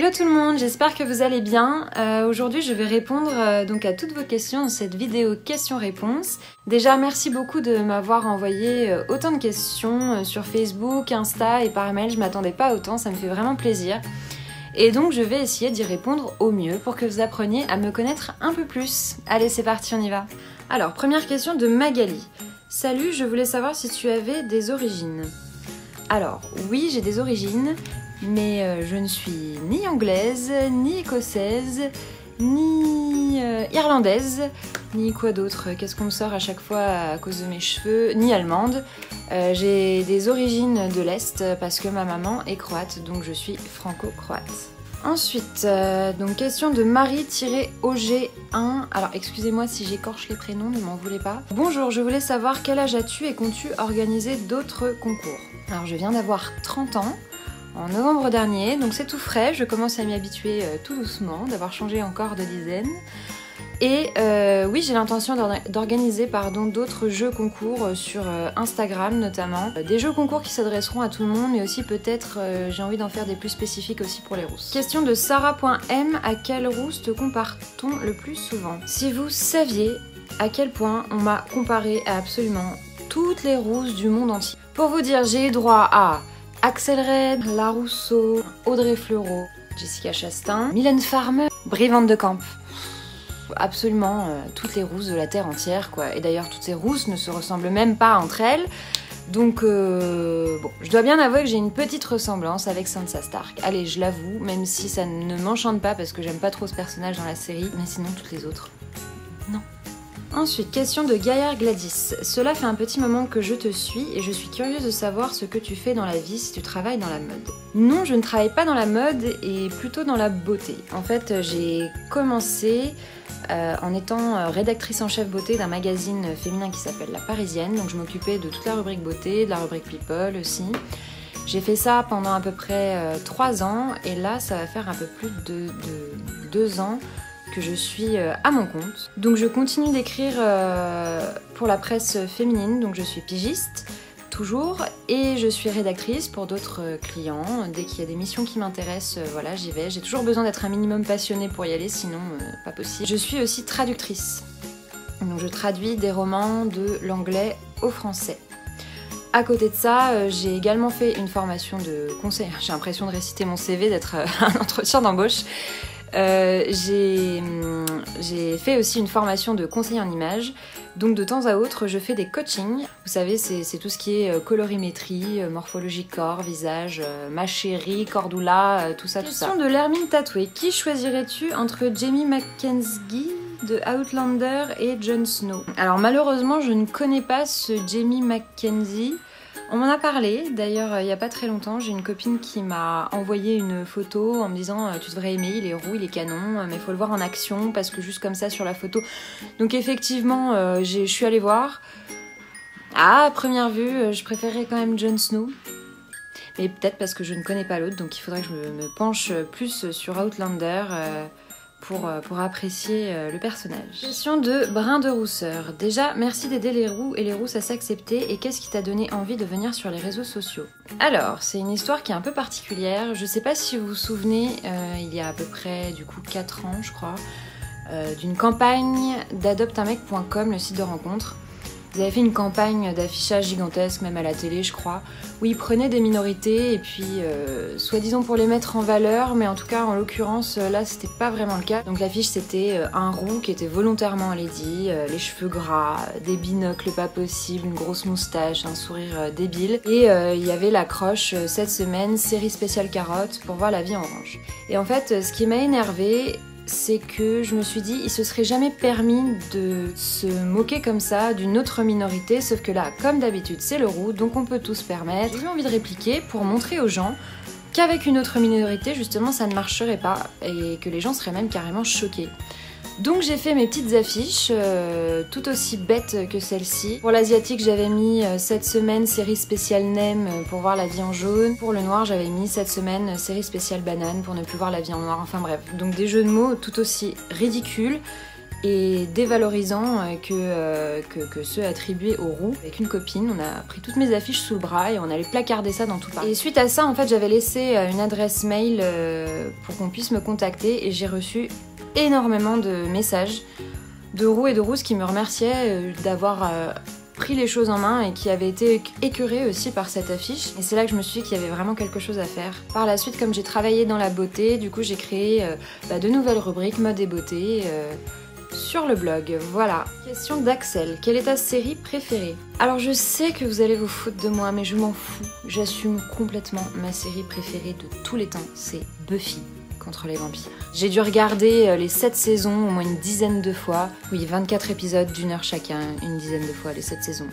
Hello tout le monde, j'espère que vous allez bien. Aujourd'hui je vais répondre donc à toutes vos questions dans cette vidéo questions-réponses. Déjà merci beaucoup de m'avoir envoyé autant de questions sur Facebook, Insta et par mail, je m'attendais pas à autant, ça me fait vraiment plaisir. Et donc je vais essayer d'y répondre au mieux pour que vous appreniez à me connaître un peu plus. Allez c'est parti, on y va. Alors première question de Magali. Salut, je voulais savoir si tu avais des origines. Alors oui, j'ai des origines, mais je ne suis ni anglaise, ni écossaise, ni irlandaise, ni quoi d'autre. Qu'est-ce qu'on me sort à chaque fois à cause de mes cheveux, ni allemande. J'ai des origines de l'Est parce que ma maman est croate, donc je suis franco-croate. Ensuite, donc question de Marie-OG1. Alors excusez-moi si j'écorche les prénoms, ne m'en voulez pas. Bonjour, je voulais savoir quel âge as-tu et comptes-tu organiser d'autres concours? Alors je viens d'avoir 30 ans en novembre dernier, donc c'est tout frais, je commence à m'y habituer tout doucement, d'avoir changé encore de dizaine. Et oui, j'ai l'intention d'organiser d'autres jeux concours sur Instagram notamment. Des jeux concours qui s'adresseront à tout le monde, mais aussi peut-être j'ai envie d'en faire des plus spécifiques aussi pour les rousses. Question de Sarah.m, à quelle rousse te compare-t-on le plus souvent? Si vous saviez à quel point on m'a comparé à absolument toutes les rousses du monde entier. Pour vous dire, j'ai eu droit à Axel Red, La Rousseau, Audrey Fleurot, Jessica Chastain, Mylène Farmer, Brie Van de Camp. Absolument toutes les rousses de la terre entière quoi. Et d'ailleurs toutes ces rousses ne se ressemblent même pas entre elles. Donc bon, je dois bien avouer que j'ai une petite ressemblance avec Sansa Stark. Allez, je l'avoue, même si ça ne m'enchante pas parce que j'aime pas trop ce personnage dans la série. Mais sinon toutes les autres, non. Ensuite, question de Gaillard Gladys. Cela fait un petit moment que je te suis et je suis curieuse de savoir ce que tu fais dans la vie si tu travailles dans la mode. Non, je ne travaille pas dans la mode et plutôt dans la beauté. En fait, j'ai commencé en étant rédactrice en chef beauté d'un magazine féminin qui s'appelle La Parisienne. Donc je m'occupais de toute la rubrique beauté, de la rubrique people aussi. J'ai fait ça pendant à peu près 3 ans et là, ça va faire un peu plus de 2 ans que je suis à mon compte. Donc je continue d'écrire pour la presse féminine, donc je suis pigiste, toujours, et je suis rédactrice pour d'autres clients. Dès qu'il y a des missions qui m'intéressent, voilà, j'y vais. J'ai toujours besoin d'être un minimum passionnée pour y aller, sinon pas possible. Je suis aussi traductrice, donc je traduis des romans de l'anglais au français. À côté de ça, j'ai également fait une formation de conseil. J'ai l'impression de réciter mon CV, d'être un entretien d'embauche. J'ai fait aussi une formation de conseiller en images, donc de temps à autre je fais des coachings. Vous savez, c'est tout ce qui est colorimétrie, morphologie corps, visage, ma chérie, Cordula, tout ça, tout ça. Question de l'Hermine tatouée. Qui choisirais-tu entre Jamie McKenzie de Outlander et Jon Snow? Alors malheureusement je ne connais pas ce Jamie McKenzie. On m'en a parlé, d'ailleurs il n'y a pas très longtemps, j'ai une copine qui m'a envoyé une photo en me disant tu devrais aimer, il est roux, il est canon, mais il faut le voir en action parce que juste comme ça sur la photo. Donc effectivement je suis allée voir. À première vue, je préférerais quand même Jon Snow. Mais peut-être parce que je ne connais pas l'autre, donc il faudrait que je me penche plus sur Outlander pour apprécier le personnage. Question de Brin de Rousseur. Déjà, merci d'aider les roux et les rousses à s'accepter, et qu'est-ce qui t'a donné envie de venir sur les réseaux sociaux? Alors, c'est une histoire qui est un peu particulière. Je sais pas si vous vous souvenez, il y a à peu près du coup 4 ans je crois, d'une campagne d'adopteunmec.com, le site de rencontre. Ils avaient fait une campagne d'affichage gigantesque, même à la télé je crois, où ils prenaient des minorités et puis soi-disant pour les mettre en valeur, mais en tout cas en l'occurrence là c'était pas vraiment le cas. Donc l'affiche c'était un roux qui était volontairement lady, les cheveux gras, des binocles pas possibles, une grosse moustache, un sourire débile, et il y avait l'accroche cette semaine série spéciale carotte pour voir la vie en orange. Et en fait ce qui m'a énervée, c'est que je me suis dit, il se serait jamais permis de se moquer comme ça d'une autre minorité, sauf que là, comme d'habitude, c'est le roux, donc on peut tout se permettre. J'ai eu envie de répliquer pour montrer aux gens qu'avec une autre minorité, justement, ça ne marcherait pas, et que les gens seraient même carrément choqués. Donc j'ai fait mes petites affiches, tout aussi bêtes que celle-ci. Pour l'asiatique, j'avais mis cette semaine série spéciale Nem pour voir la vie en jaune. Pour le noir, j'avais mis cette semaine série spéciale banane pour ne plus voir la vie en noir. Enfin bref, donc des jeux de mots tout aussi ridicules et dévalorisants que ceux attribués aux roux. Avec une copine, on a pris toutes mes affiches sous le bras et on allait placarder ça dans tout Paris. Et suite à ça, en fait, j'avais laissé une adresse mail pour qu'on puisse me contacter et j'ai reçu énormément de messages de roux et de rousses qui me remerciaient d'avoir pris les choses en main et qui avaient été écœurés aussi par cette affiche. Et c'est là que je me suis dit qu'il y avait vraiment quelque chose à faire. Par la suite, comme j'ai travaillé dans la beauté, du coup j'ai créé de nouvelles rubriques mode et beauté sur le blog. Voilà. Question d'Axel. Quelle est ta série préférée? Alors je sais que vous allez vous foutre de moi, mais je m'en fous. J'assume complètement ma série préférée de tous les temps. C'est Buffy contre les vampires. J'ai dû regarder les 7 saisons au moins une dizaine de fois. Oui, 24 épisodes d'1 heure chacun, une dizaine de fois les 7 saisons.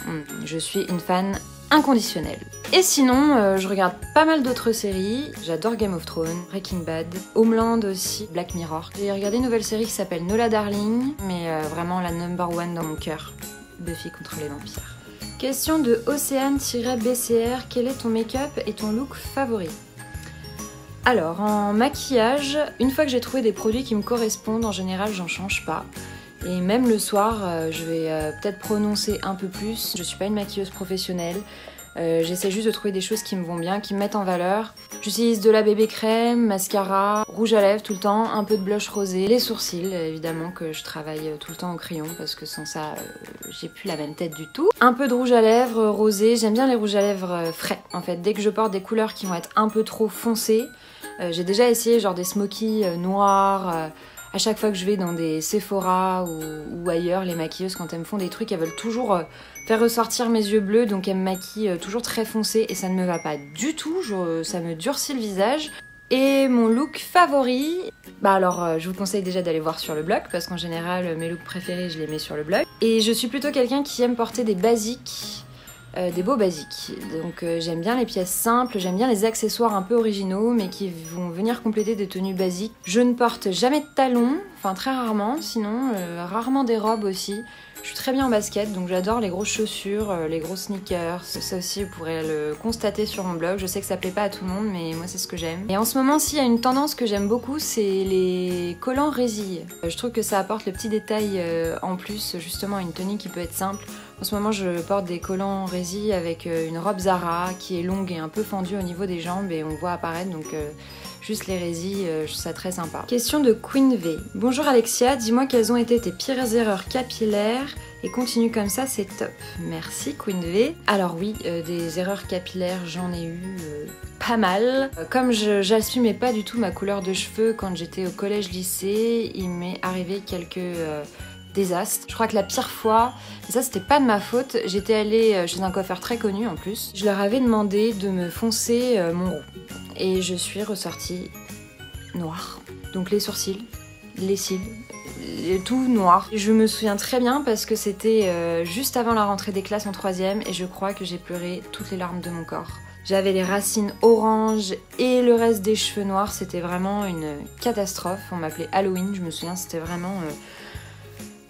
Je suis une fan inconditionnelle. Et sinon, je regarde pas mal d'autres séries. J'adore Game of Thrones, Breaking Bad, Homeland aussi, Black Mirror. J'ai regardé une nouvelle série qui s'appelle Nola Darling, mais vraiment la #1 dans mon cœur. Buffy contre les vampires. Question de Océane-BCR. Quel est ton make-up et ton look favori? Alors, en maquillage, une fois que j'ai trouvé des produits qui me correspondent, en général, j'en change pas. Et même le soir, je vais peut-être prononcer un peu plus. Je suis pas une maquilleuse professionnelle. J'essaie juste de trouver des choses qui me vont bien, qui me mettent en valeur. J'utilise de la bébé crème, mascara, rouge à lèvres tout le temps, un peu de blush rosé, les sourcils évidemment que je travaille tout le temps au crayon parce que sans ça j'ai plus la même tête du tout. Un peu de rouge à lèvres rosé, j'aime bien les rouges à lèvres frais en fait. Dès que je porte des couleurs qui vont être un peu trop foncées, j'ai déjà essayé genre des smokies noirs. À chaque fois que je vais dans des Sephora ou ailleurs, les maquilleuses, quand elles me font des trucs, elles veulent toujours faire ressortir mes yeux bleus, donc elles me maquillent toujours très foncé et ça ne me va pas du tout, ça me durcit le visage. Et mon look favori, je vous conseille déjà d'aller voir sur le blog, parce qu'en général, mes looks préférés, je les mets sur le blog. Et je suis plutôt quelqu'un qui aime porter des basiques, des beaux basiques. Donc j'aime bien les pièces simples, j'aime bien les accessoires un peu originaux mais qui vont venir compléter des tenues basiques. Je ne porte jamais de talons, enfin très rarement, sinon rarement des robes aussi. Je suis très bien en basket, donc j'adore les grosses chaussures, les gros sneakers. Ça aussi, vous pourrez le constater sur mon blog. Je sais que ça plaît pas à tout le monde, mais moi c'est ce que j'aime. Et en ce moment, s'il y a une tendance que j'aime beaucoup, c'est les collants résille. Je trouve que ça apporte le petit détail en plus, justement, à une tenue qui peut être simple. En ce moment, je porte des collants résille avec une robe Zara qui est longue et un peu fendue au niveau des jambes et on voit apparaître, donc juste les résilles, je trouve ça très sympa. Question de Queen V. Bonjour Alexia, dis-moi quelles ont été tes pires erreurs capillaires et continue comme ça, c'est top. Merci Queen V. Alors oui, des erreurs capillaires, j'en ai eu pas mal. Comme j'assumais pas du tout ma couleur de cheveux quand j'étais au collège-lycée, il m'est arrivé quelques désastre. Je crois que la pire fois, et ça c'était pas de ma faute, j'étais allée chez un coiffeur très connu en plus. Je leur avais demandé de me foncer mon roux. Et je suis ressortie noire. Donc les sourcils, les cils, tout noir. Je me souviens très bien parce que c'était juste avant la rentrée des classes en 3e et je crois que j'ai pleuré toutes les larmes de mon corps. J'avais les racines oranges et le reste des cheveux noirs, c'était vraiment une catastrophe. On m'appelait Halloween, je me souviens, c'était vraiment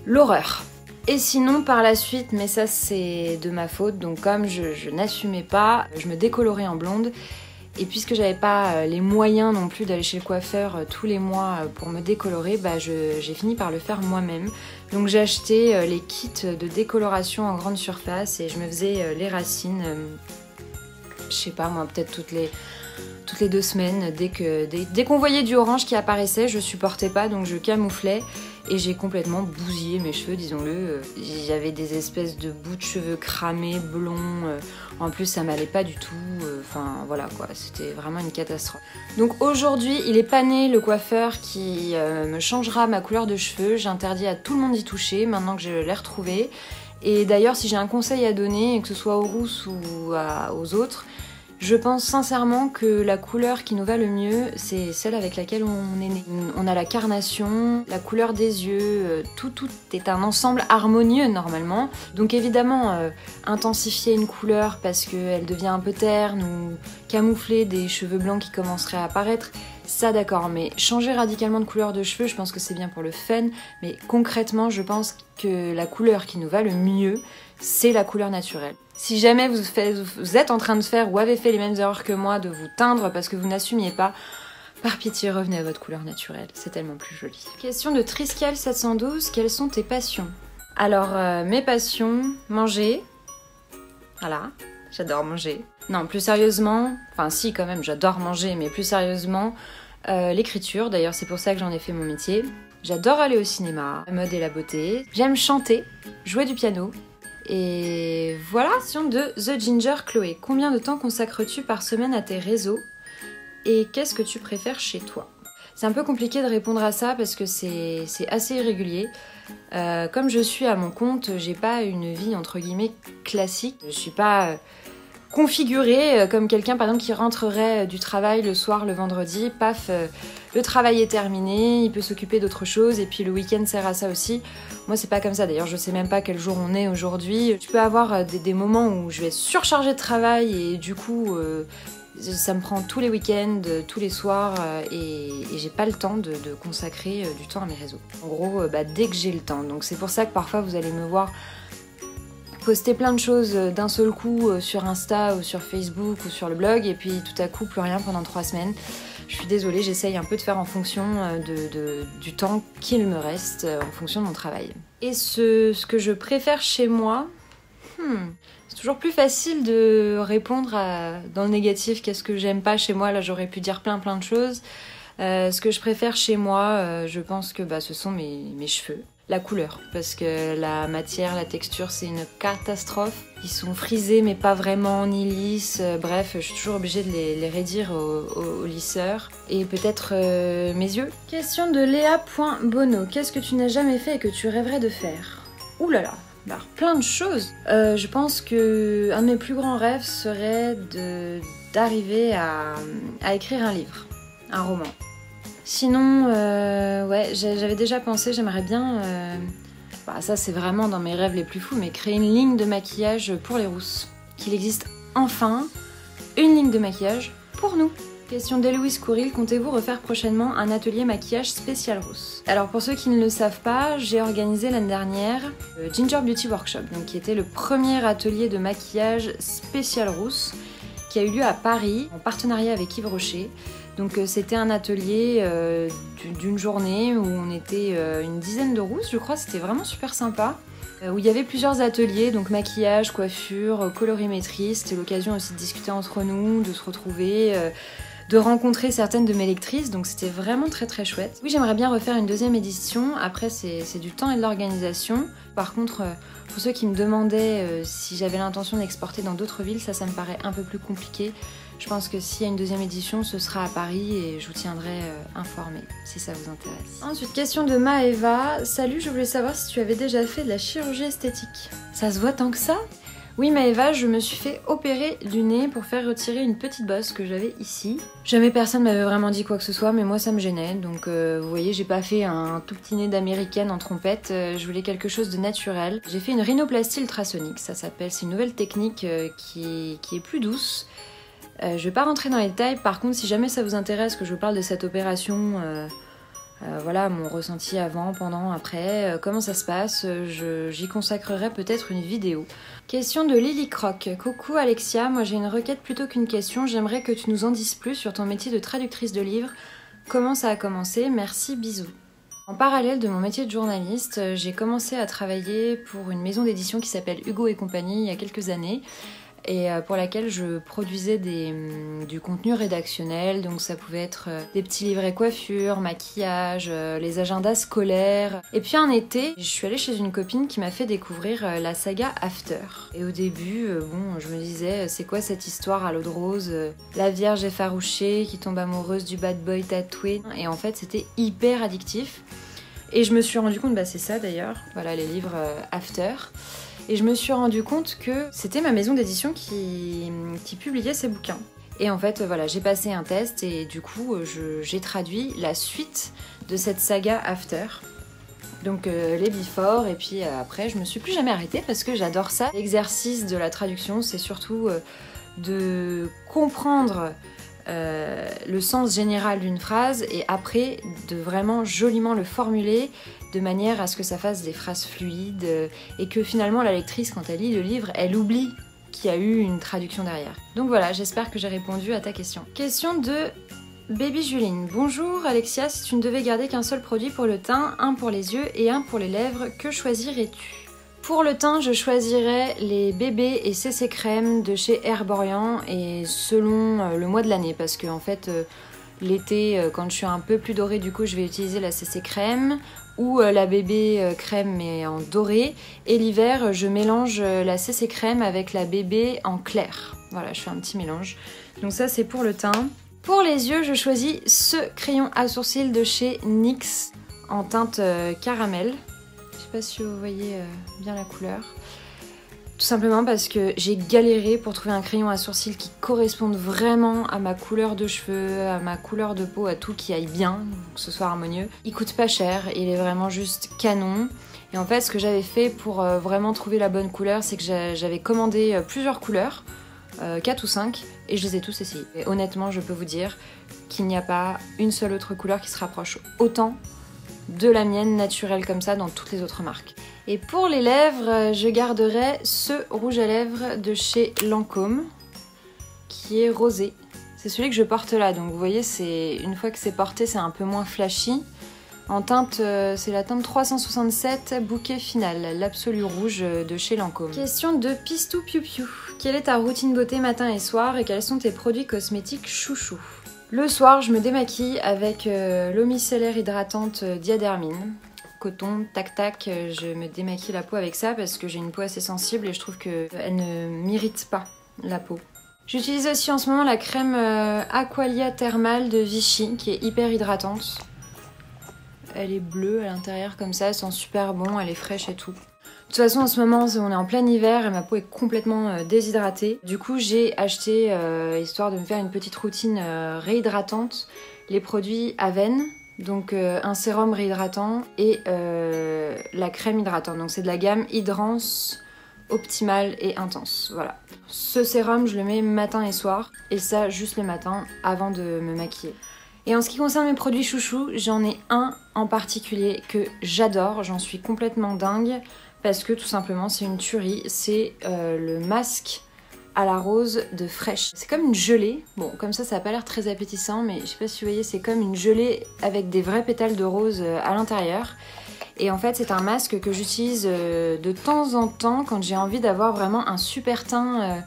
l'horreur. Et sinon par la suite, mais ça c'est de ma faute, donc comme je n'assumais pas, je me décolorais en blonde. Et puisque j'avais pas les moyens non plus d'aller chez le coiffeur tous les mois pour me décolorer, j'ai fini par le faire moi-même. Donc j'ai acheté les kits de décoloration en grande surface et je me faisais les racines, je sais pas moi, peut-être toutes les 2 semaines. Dès qu'on voyait du orange qui apparaissait, je supportais pas, donc je camouflais. Et j'ai complètement bousillé mes cheveux, disons-le. J'avais des espèces de bouts de cheveux cramés, blonds. En plus, ça m'allait pas du tout. Enfin, voilà quoi, c'était vraiment une catastrophe. Donc aujourd'hui, il est pas né le coiffeur qui me changera ma couleur de cheveux. J'interdis à tout le monde d'y toucher, maintenant que je l'ai retrouvé. Et d'ailleurs, si j'ai un conseil à donner, que ce soit aux rousses ou aux autres, je pense sincèrement que la couleur qui nous va le mieux, c'est celle avec laquelle on est né. On a la carnation, la couleur des yeux, tout est un ensemble harmonieux normalement. Donc évidemment, intensifier une couleur parce qu'elle devient un peu terne ou camoufler des cheveux blancs qui commenceraient à apparaître, ça d'accord, mais changer radicalement de couleur de cheveux, je pense que c'est bien pour le fun, mais concrètement, je pense que la couleur qui nous va le mieux, c'est la couleur naturelle. Si jamais vous êtes en train de faire ou avez fait les mêmes erreurs que moi, de vous teindre parce que vous n'assumiez pas, Par pitié, revenez à votre couleur naturelle, c'est tellement plus joli. Question de Triscal712, quelles sont tes passions? Alors, mes passions, manger. Voilà, j'adore manger. Non, plus sérieusement, enfin si quand même, j'adore manger, mais plus sérieusement, l'écriture, d'ailleurs c'est pour ça que j'en ai fait mon métier. J'adore aller au cinéma, la mode et la beauté. J'aime chanter, jouer du piano. Et voilà, question de The Ginger Chloé. Combien de temps consacres-tu par semaine à tes réseaux? Et qu'est-ce que tu préfères chez toi? C'est un peu compliqué de répondre à ça parce que c'est assez irrégulier. Comme je suis à mon compte, j'ai pas une vie entre guillemets classique. Je suis pas configurée comme quelqu'un par exemple qui rentrerait du travail le soir, le vendredi, paf, le travail est terminé, il peut s'occuper d'autre chose et puis le week-end sert à ça aussi. Moi c'est pas comme ça, d'ailleurs je sais même pas quel jour on est aujourd'hui. Je peux avoir des moments où je vais être surchargée de travail et du coup ça me prend tous les week-ends, tous les soirs et j'ai pas le temps de consacrer du temps à mes réseaux. En gros, dès que j'ai le temps. Donc c'est pour ça que parfois vous allez me voir poster plein de choses d'un seul coup sur Insta ou sur Facebook ou sur le blog et puis tout à coup plus rien pendant 3 semaines. Je suis désolée, j'essaye un peu de faire en fonction du temps qu'il me reste en fonction de mon travail. Et ce que je préfère chez moi, c'est toujours plus facile de répondre dans le négatif qu'est-ce que j'aime pas chez moi. Là j'aurais pu dire plein de choses. Ce que je préfère chez moi, je pense que ce sont mes cheveux. La couleur, parce que la matière, la texture, c'est une catastrophe. Ils sont frisés mais pas vraiment, ni lisses. Bref, je suis toujours obligée de les raidir au lisseur. Et peut-être mes yeux. Question de Léa.bono. Qu'est-ce que tu n'as jamais fait et que tu rêverais de faire? Ouh là là, alors, plein de choses. Je pense que un de mes plus grands rêves serait d'arriver à écrire un livre, un roman. Sinon, ouais, j'avais déjà pensé, j'aimerais bien, ça c'est vraiment dans mes rêves les plus fous, mais créer une ligne de maquillage pour les rousses. Qu'il existe enfin une ligne de maquillage pour nous. Question d'Héloïse Couril, comptez-vous refaire prochainement un atelier maquillage spécial rousse? Alors pour ceux qui ne le savent pas, j'ai organisé l'année dernière le Ginger Beauty Workshop, donc qui était le premier atelier de maquillage spécial rousse qui a eu lieu à Paris en partenariat avec Yves Rocher. Donc c'était un atelier d'une journée où on était une dizaine de rousses, je crois, c'était vraiment super sympa. Où il y avait plusieurs ateliers, donc maquillage, coiffure, colorimétrie. C'était l'occasion aussi de discuter entre nous, de se retrouver, de rencontrer certaines de mes lectrices, donc c'était vraiment très chouette. Oui, j'aimerais bien refaire une deuxième édition, après c'est du temps et de l'organisation. Par contre, pour ceux qui me demandaient si j'avais l'intention d'exporter dans d'autres villes, ça me paraît un peu plus compliqué. Je pense que s'il y a une deuxième édition, ce sera à Paris et je vous tiendrai informée si ça vous intéresse. Ensuite, question de Maëva. Salut, je voulais savoir si tu avais déjà fait de la chirurgie esthétique. Ça se voit tant que ça? Oui Maëva, je me suis fait opérer du nez pour faire retirer une petite bosse que j'avais ici. Jamais personne m'avait vraiment dit quoi que ce soit, mais moi ça me gênait. Donc vous voyez, j'ai pas fait un tout petit nez d'américaine en trompette, je voulais quelque chose de naturel. J'ai fait une rhinoplastie ultrasonique, ça s'appelle, c'est une nouvelle technique qui est plus douce. Je vais pas rentrer dans les détails, par contre si jamais ça vous intéresse que je vous parle de cette opération, voilà mon ressenti avant, pendant, après, comment ça se passe, j'y consacrerai peut-être une vidéo. Question de Lily Croc. Coucou Alexia, moi j'ai une requête plutôt qu'une question, j'aimerais que tu nous en dises plus sur ton métier de traductrice de livres. Comment ça a commencé? Merci, bisous. En parallèle de mon métier de journaliste, j'ai commencé à travailler pour une maison d'édition qui s'appelle Hugo et compagnie il y a quelques années. Et pour laquelle je produisais du contenu rédactionnel, donc ça pouvait être des petits livrets coiffure, maquillage, les agendas scolaires. Et puis un été, je suis allée chez une copine qui m'a fait découvrir la saga After. Et au début, je me disais, c'est quoi cette histoire à l'eau de rose, la vierge effarouchée qui tombe amoureuse du bad boy tatoué. Et en fait, c'était hyper addictif. Et je me suis rendu compte, c'est ça d'ailleurs, voilà les livres After. Et je me suis rendu compte que c'était ma maison d'édition qui publiait ces bouquins. Et en fait, voilà, j'ai passé un test et du coup, j'ai traduit la suite de cette saga After. Donc les before, et puis après, je me suis plus jamais arrêtée parce que j'adore ça. L'exercice de la traduction, c'est surtout de comprendre le sens général d'une phrase et après de vraiment joliment le formuler de manière à ce que ça fasse des phrases fluides et que finalement la lectrice, quand elle lit le livre, elle oublie qu'il y a eu une traduction derrière. Donc voilà, j'espère que j'ai répondu à ta question. Question de Baby Juline, bonjour Alexia, si tu ne devais garder qu'un seul produit pour le teint, un pour les yeux et un pour les lèvres, que choisirais-tu? Pour le teint, je choisirais les bébés et CC crème de chez Herborian et selon le mois de l'année parce que en fait l'été quand je suis un peu plus dorée du coup je vais utiliser la CC crème ou la bébé crème mais en doré et l'hiver je mélange la CC crème avec la bébé en clair. Voilà, je fais un petit mélange. Donc ça c'est pour le teint. Pour les yeux, je choisis ce crayon à sourcils de chez NYX en teinte caramel. Je sais pas si vous voyez bien la couleur. Tout simplement parce que j'ai galéré pour trouver un crayon à sourcils qui corresponde vraiment à ma couleur de cheveux, à ma couleur de peau, à tout qui aille bien, que ce soit harmonieux. Il coûte pas cher, il est vraiment juste canon. Et en fait, ce que j'avais fait pour vraiment trouver la bonne couleur, c'est que j'avais commandé plusieurs couleurs. 4 ou 5 et je les ai tous essayés. Et honnêtement, je peux vous dire qu'il n'y a pas une seule autre couleur qui se rapproche autant de la mienne naturelle comme ça dans toutes les autres marques. Et pour les lèvres, je garderai ce rouge à lèvres de chez Lancôme qui est rosé. C'est celui que je porte là, donc vous voyez, une fois que c'est porté, c'est un peu moins flashy. En teinte, c'est la teinte 367 bouquet final, l'absolu rouge de chez Lancôme. Question de Pistou Piu Piu. Quelle est ta routine beauté matin et soir et quels sont tes produits cosmétiques chouchou? Le soir, je me démaquille avec l'eau micellaire hydratante Diadermine. Coton, tac tac, je me démaquille la peau avec ça parce que j'ai une peau assez sensible et je trouve qu'elle ne m'irrite pas la peau. J'utilise aussi en ce moment la crème Aqualia Thermal de Vichy qui est hyper hydratante. Elle est bleue à l'intérieur comme ça, elle sent super bon, elle est fraîche et tout. De toute façon en ce moment on est en plein hiver et ma peau est complètement déshydratée. Du coup j'ai acheté, histoire de me faire une petite routine réhydratante, les produits Aven. Donc un sérum réhydratant et la crème hydratante. Donc c'est de la gamme Hydrance, Optimale et Intense. Voilà. Ce sérum je le mets matin et soir et ça juste le matin avant de me maquiller. Et en ce qui concerne mes produits chouchous, j'en ai un en particulier que j'adore, j'en suis complètement dingue parce que tout simplement c'est une tuerie, c'est le masque à la rose de Fresh. C'est comme une gelée, bon comme ça n'a pas l'air très appétissant mais je sais pas si vous voyez, c'est comme une gelée avec des vrais pétales de rose à l'intérieur. Et en fait c'est un masque que j'utilise de temps en temps quand j'ai envie d'avoir vraiment un super teint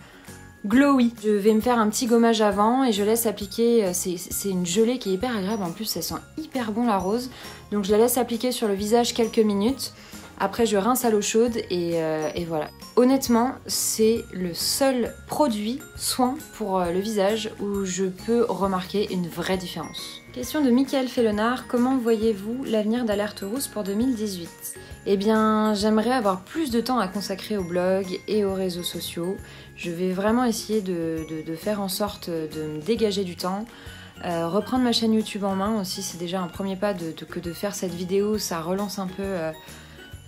glowy. Je vais me faire un petit gommage avant et je laisse appliquer, c'est une gelée qui est hyper agréable, en plus elle sent hyper bon la rose. Donc je la laisse appliquer sur le visage quelques minutes, après je rince à l'eau chaude et voilà. Honnêtement c'est le seul produit soin pour le visage où je peux remarquer une vraie différence. Question de Michael Fellonard, comment voyez-vous l'avenir d'Alerte Rousse pour 2018 ? Eh bien, j'aimerais avoir plus de temps à consacrer au blog et aux réseaux sociaux. Je vais vraiment essayer de faire en sorte de me dégager du temps. Reprendre ma chaîne YouTube en main aussi, c'est déjà un premier pas que de faire cette vidéo. Ça relance un peu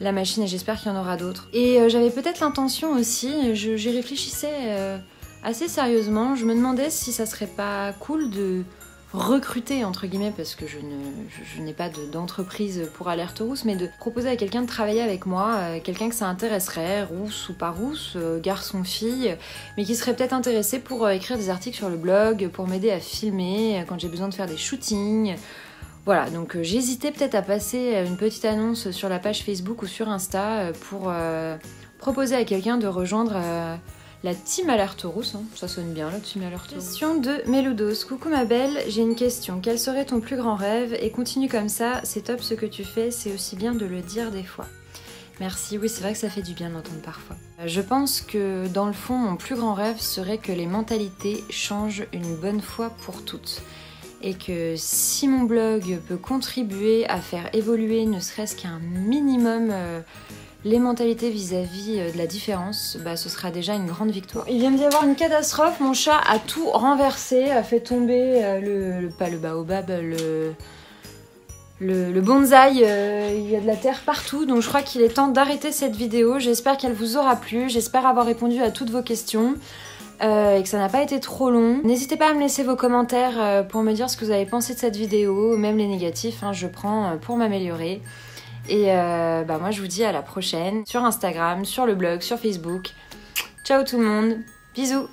la machine et j'espère qu'il y en aura d'autres. Et j'avais peut-être l'intention aussi, j'y réfléchissais assez sérieusement. Je me demandais si ça serait pas cool de recruter entre guillemets parce que je n'ai pas d'entreprise pour Alerte Rousse, mais de proposer à quelqu'un de travailler avec moi, quelqu'un que ça intéresserait, rousse ou pas rousse, garçon, fille, mais qui serait peut-être intéressé pour écrire des articles sur le blog, pour m'aider à filmer quand j'ai besoin de faire des shootings. Voilà, donc j'hésitais peut-être à passer une petite annonce sur la page Facebook ou sur Insta pour proposer à quelqu'un de rejoindre la team Alerte Rousse, hein. Ça sonne bien la team Alerte Rousse. Question de Meloudos. Coucou ma belle, j'ai une question. Quel serait ton plus grand rêve? Et continue comme ça, c'est top ce que tu fais, c'est aussi bien de le dire des fois. Merci, oui c'est vrai que ça fait du bien de l'entendre parfois. Je pense que dans le fond, mon plus grand rêve serait que les mentalités changent une bonne fois pour toutes. Et que si mon blog peut contribuer à faire évoluer ne serait-ce qu'un minimum les mentalités vis-à-vis de la différence, bah, ce sera déjà une grande victoire. Il vient d'y avoir une catastrophe, mon chat a tout renversé, a fait tomber pas le baobab, le bonsaï, il y a de la terre partout, donc je crois qu'il est temps d'arrêter cette vidéo. J'espère qu'elle vous aura plu, j'espère avoir répondu à toutes vos questions. Et que ça n'a pas été trop long. N'hésitez pas à me laisser vos commentaires pour me dire ce que vous avez pensé de cette vidéo, même les négatifs, hein, je prends pour m'améliorer. Et bah moi je vous dis à la prochaine sur Instagram, sur le blog, sur Facebook. Ciao tout le monde, bisous.